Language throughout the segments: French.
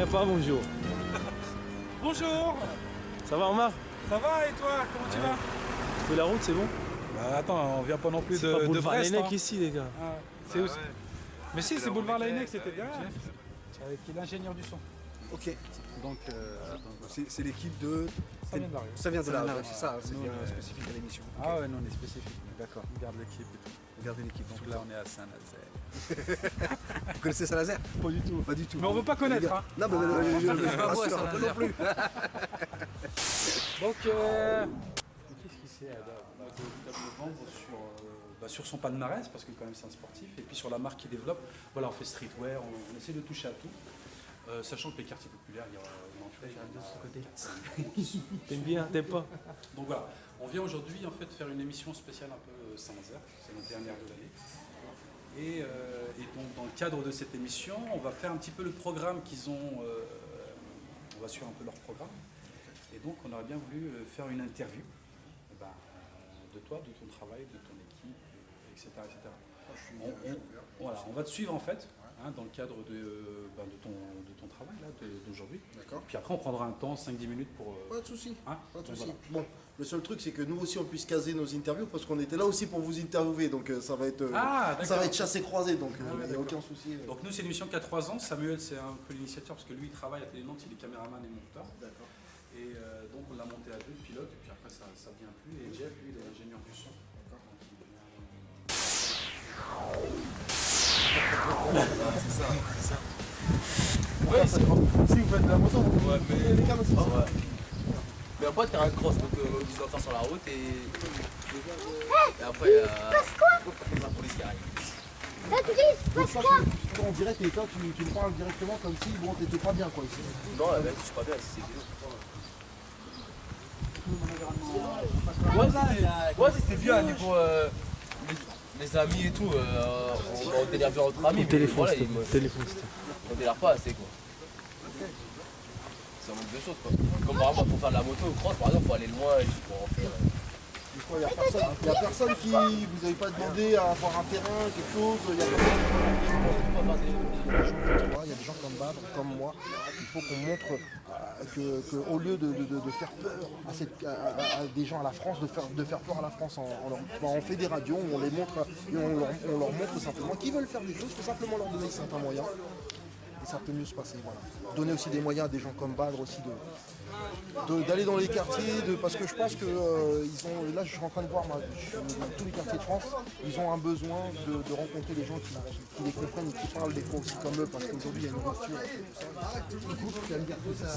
viens pas, bonjour. Bonjour. Ça va Omar? Ça va et toi? Comment tu vas? Tu fais la route, c'est bon? Bah attends, on vient pas non plus de boulevard Brest. Laennec ici les gars. Ah, c'est aussi. Mais si, c'est boulevard Laennec, c'était bien. Avec l'ingénieur du son. Ok. Donc, C'est l'équipe de. ça vient d'arriver. Ça vient de là, d'arriver. ouais, c'est ça, c'est Nous, bien spécifique à l'émission. Ah ouais, non, on est spécifique. D'accord. On garde l'équipe et tout. Regardez l'équipe. Donc là, on est à Saint-Nazaire. Vous connaissez Saint-Nazaire? Pas du tout. Pas du tout. Mais on veut pas connaître, hein. Non, mais C'est pas beau, rassure, ça, un peu non plus. Donc, qu'est-ce qui c'est vendre sur son palmarès, parce que quand même c'est un sportif, et puis sur la marque qu'il développe. Voilà, on fait streetwear, on essaie de toucher à tout. Sachant que les quartiers populaires, il y a de ce côté. T'aimes bien, t'aimes pas? Donc voilà, on vient aujourd'hui en fait faire une émission spéciale un peu Saint-Nazaire, c'est notre dernière de l'année. Et donc dans le cadre de cette émission, on va faire un petit peu le programme qu'ils ont, on va suivre un peu leur programme. Et donc on aurait bien voulu faire une interview de toi, de ton travail, de ton équipe, etc. Voilà, on va te suivre en fait. Dans le cadre de ton travail d'aujourd'hui. D'accord. Puis après on prendra un temps, 5-10 minutes pour... Pas de souci. Hein, Pas de donc souci. voilà. Bon, le seul truc c'est que nous aussi on puisse caser nos interviews parce qu'on était là aussi pour vous interviewer, donc ça va être chassé croisé, donc il n'y a aucun souci. Donc nous c'est une émission qui a 3 ans. Samuel c'est un peu l'initiateur parce que lui il travaille à Télé Nantes, il est caméraman et monteur. D'accord. Et donc on l'a monté à 2 pilote et puis après ça ne vient plus. Et Jeff lui il est ingénieur du son. C'est ça. Ouais, si vous faites de la moto, vous mais... les cannes aussi. Ouais. Mais après, t'as un cross, donc tu dois faire sur la route et après, il y a la police qui arrive. Donc ça, on dirait que toi tu me parles directement comme si bon t'étais pas bien quoi ici. Non, mec, je suis pas bien, c'est bien. Ouais, c'est bien au niveau les amis et tout, on délire bien entre amis. Téléphone, voilà, téléphone. on délire pas assez quoi. C'est un manque de choses quoi. Comme par exemple pour faire de la moto ou cross, par exemple, faut aller loin et pour en faire. Il n'y a personne qui vous avez pas demandé à avoir un terrain, quelque chose, il y a il y a des gens comme Badr, comme moi, il faut qu'on montre qu'au lieu de faire peur à des gens à la France, de faire peur à la France, on fait des radios, on les montre, on leur montre simplement qu'ils veulent faire des choses, il faut simplement leur donner certains moyens. Et ça peut mieux se passer. Voilà. Donner aussi des moyens à des gens comme Badr aussi d'aller dans les quartiers, parce que je pense que là je suis en train de voir tous les quartiers de France, ils ont un besoin de rencontrer des gens qui les comprennent et qui parlent des fois aussi comme eux, parce qu'aujourd'hui il y a une rupture. Écoute, tu vas me dire tout ça à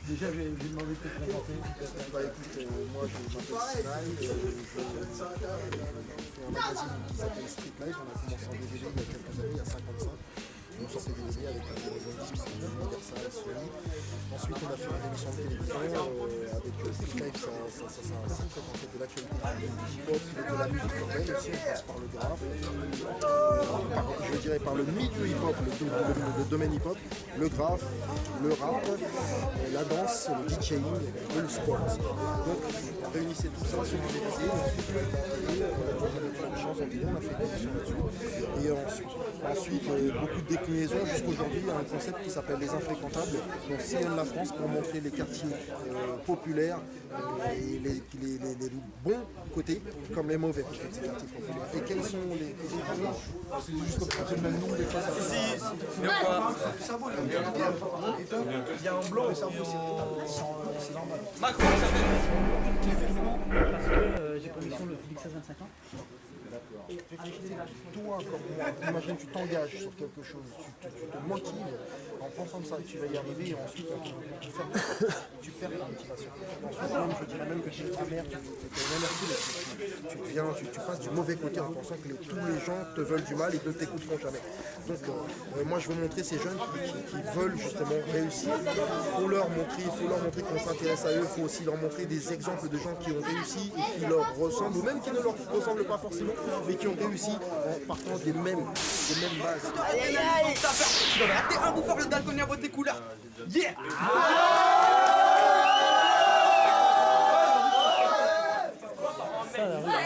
déjà je vais demander de te présenter. Bah écoute, moi je m'appelle Sinaï, je fais un magazine qui s'appelle Street Life, on a commencé en DVD il y a quelques années, il y a 55. On sortait des DVD avec Universal, Sony. Ensuite, on a fait une émission de télévision avec Street Life, ça traite en fait de l'actualité du hip-hop, de la musique urbaine aussi, on passe par le graphe, je dirais par le milieu hip-hop, le domaine hip-hop, le graphe, le rap, la danse, le DJing et le sport. Donc, on réunissait tout ça sur une DVD, ensuite on a été une chance en vidéo, on a fait une émission là-dessus. Et ensuite beaucoup de déclinaisons jusqu'aujourd'hui, il y a un concept qui s'appelle les infréquentables. Donc sillonne la France pour montrer les quartiers populaires et les bons côtés comme les mauvais côtés de ces quartiers populaires. Et quels sont les raisons? C'est juste comme ça, c'est le même nom des fois. Il y a un blanc. Le cerveau, c'est normal. Macron, parce que j'ai pour mission le Félix 25 ans. Toi, comme moi, imagine tu t'engages sur quelque chose, tu te motives en pensant que ça, tu vas y arriver et ensuite tu perds ta motivation. Ensuite même, je dirais même que tu es amer, tu es énervé, tu passes du mauvais côté en pensant que tous les gens te veulent du mal et ne t'écouteront jamais. Donc moi je veux montrer ces jeunes qui veulent justement réussir, il faut leur montrer qu'on s'intéresse à eux, il faut aussi leur montrer des exemples de gens qui ont réussi et qui leur ressemblent, ou même qui ne leur ressemblent pas forcément, mais qui ont réussi en partant des mêmes bases. aïe aïe aïe, tu dois rater un bouffeur le daltonien à boîte des couleurs. Yeah.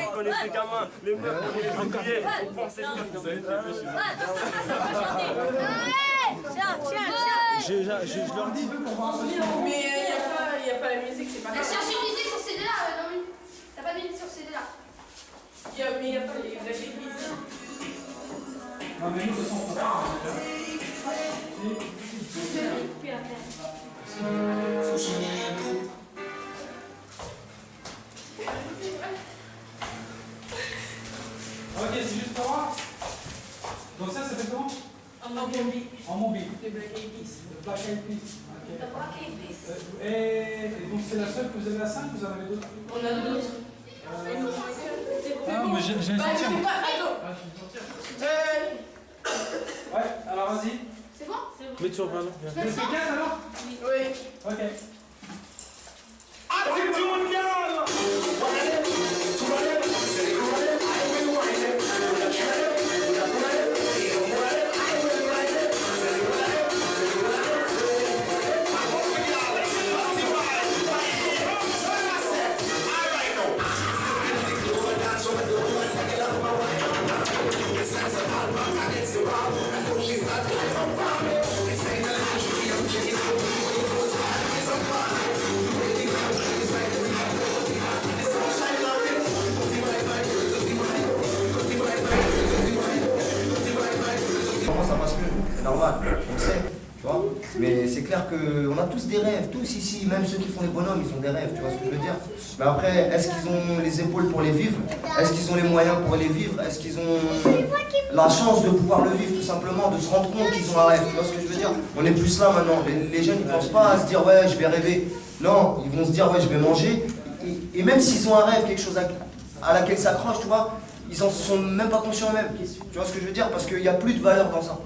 On connaissait gamin, les meufs, on les oubliait, on pensait que ça a été fait chez nous. Tiens, tiens, tiens. Je leur dis. Mais il n'y a pas la musique, c'est pas grave. Cherche une musique sur CD là, non, t'as pas de musique sur CD là. Mais il n'y a pas les églises. Non, mais nous, de toute façon, on part. Ok, c'est juste pour moi. Donc ça fait comment? En Mombi. En Mombi. Le Black Eyed Peas. Le Black Eyed Peas. Ok. Le Black Eyed Peas. Et donc c'est la seule que vous avez à 5 ou vous en avez d'autres? On a d'autres. Ah, mais j'ai une Bah, sortir. je sais pas, Ah, je vais sortir. Ouais, alors vas-y. C'est bon? Mets sur le ballon. Tu fais 15 alors? Oui. Ok. Comment ça passe mieux? C'est normal, on sait, tu vois. Mais c'est clair qu'on a tous des rêves, tous ici, même ceux qui font les bonhommes, ils ont des rêves, tu vois ce que je veux dire. Mais après, est-ce qu'ils ont les épaules pour les vivre? Est-ce qu'ils ont les moyens pour les vivre? Est-ce qu'ils ont la chance de pouvoir le vivre, tout simplement, de se rendre compte qu'ils ont un rêve, tu vois ce que je veux dire? On est plus là maintenant, les jeunes ils pensent pas à se dire ouais je vais rêver. Non, ils vont se dire ouais je vais manger. Et même s'ils ont un rêve, quelque chose à laquelle ils s'accrochent, tu vois, ils en sont même pas conscients eux-mêmes. Tu vois ce que je veux dire? Parce qu'il n'y a plus de valeur dans ça.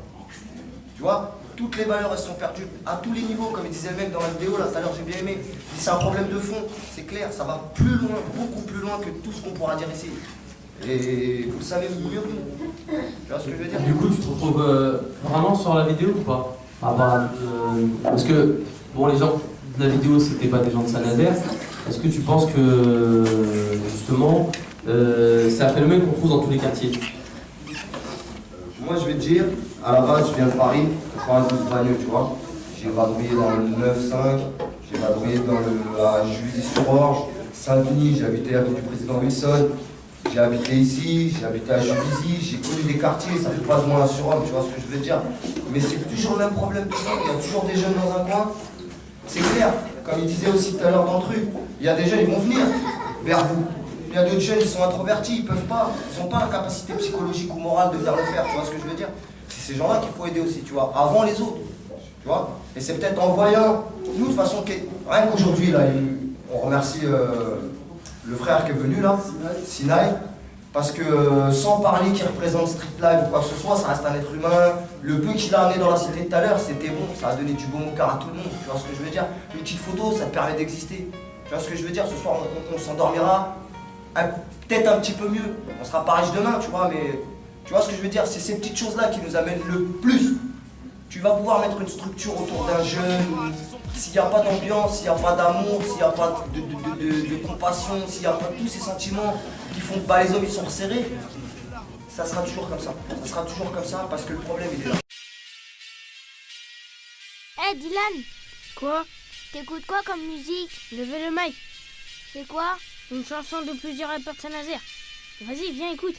Tu vois? Toutes les valeurs elles sont perdues à tous les niveaux, comme il disait le mec dans la vidéo là tout à l'heure, j'ai bien aimé. C'est un problème de fond, c'est clair, ça va plus loin, beaucoup plus loin que tout ce qu'on pourra dire ici. Et vous le savez mieux que nous. Tu vois ce que je veux dire? Du coup, tu te retrouves vraiment sur la vidéo ou pas? Parce que, bon, les gens de la vidéo, c'était pas des gens de Saint-Nazaire. Est-ce que tu penses que, justement, c'est un phénomène qu'on trouve dans tous les quartiers? Moi, je vais te dire, à la base, je viens de Paris, 92 banlieue, tu vois. J'ai vadrouillé dans le 9-5, j'ai vadrouillé à Juvisy-sur-Orge, Saint-Denis, j'ai habité avec du président Wilson, j'ai habité ici, j'ai habité à Juvisy, j'ai connu des quartiers, ça fait pas de moi un surhomme, tu vois ce que je veux dire. Mais c'est toujours le même problème, il y a toujours des jeunes dans un coin. C'est clair, comme il disait aussi tout à l'heure dans le truc, il y a des jeunes, ils vont venir vers vous. Il y a d'autres jeunes, ils sont introvertis, ils peuvent pas, ils n'ont pas la capacité psychologique ou morale de venir le faire, tu vois ce que je veux dire. C'est ces gens-là qu'il faut aider aussi, tu vois, avant les autres, tu vois. Et c'est peut-être en voyant, nous de toute façon, rien qu'aujourd'hui, là, on remercie le frère qui est venu là, Sinaï, parce que sans parler qu'il représente Street Life ou quoi que ce soit, ça reste un être humain. Le peu qu'il a amené dans la cité tout à l'heure, c'était bon, ça a donné du bon au cœur à tout le monde, tu vois ce que je veux dire. Une petite photo, ça te permet d'exister, tu vois ce que je veux dire. Ce soir, on s'endormira peut-être un petit peu mieux, on sera pas riche demain, tu vois, mais tu vois ce que je veux dire, c'est ces petites choses-là qui nous amènent le plus. Tu vas pouvoir mettre une structure autour d'un jeune, s'il n'y a pas d'ambiance, s'il n'y a pas d'amour, s'il n'y a pas de compassion, s'il n'y a pas tous ces sentiments qui font que les hommes ils sont resserrés, ça sera toujours comme ça. Ça sera toujours comme ça parce que le problème il est là. Hey Dylan. Quoi? T'écoutes quoi comme musique? Levez le mic. C'est quoi? Une chanson de plusieurs rappeurs de Saint-Nazaire. Vas-y, viens, écoute.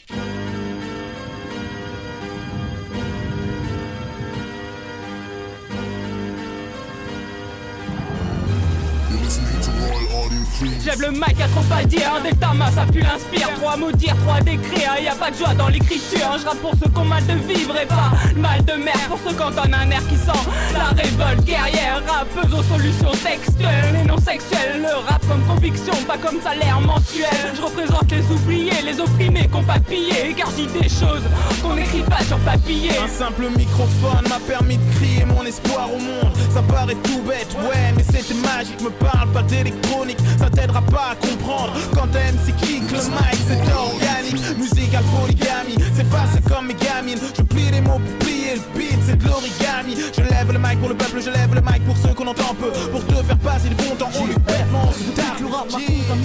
J'aime le mic à trop pas dire, dès que ta main ça pue l'inspire. Trois mots dire, trois décrire, y a pas de joie dans l'écriture. Je rappe pour ceux qui ont mal de vivre et pas mal de mer. Pour ceux qui entendent un air qui sent la révolte guerrière. Rappeuse aux solutions textuelles et non sexuelles. Le rap comme conviction, pas comme salaire mensuel. Je représente les oubliés, les opprimés qu'on pas pillé. Car j'ai des choses qu'on n'écrit pas sur papier. Un simple microphone m'a permis de crier mon espoir au monde. Ça paraît tout bête, ouais, mais c'était magique. Me parle pas d'électronique, ça t'aidera pas à comprendre. Quand t'aimes c'est kick, le mic c'est organique. Musical polygamie, c'est facile comme mes gamines. Je plie les mots pour plier le beat, c'est de l'origami. Je lève le mic pour le peuple, je lève le mic pour ceux qu'on entend peu. Pour te faire passer le bon temps, on lui bêtement sous ta le rap m'affronte un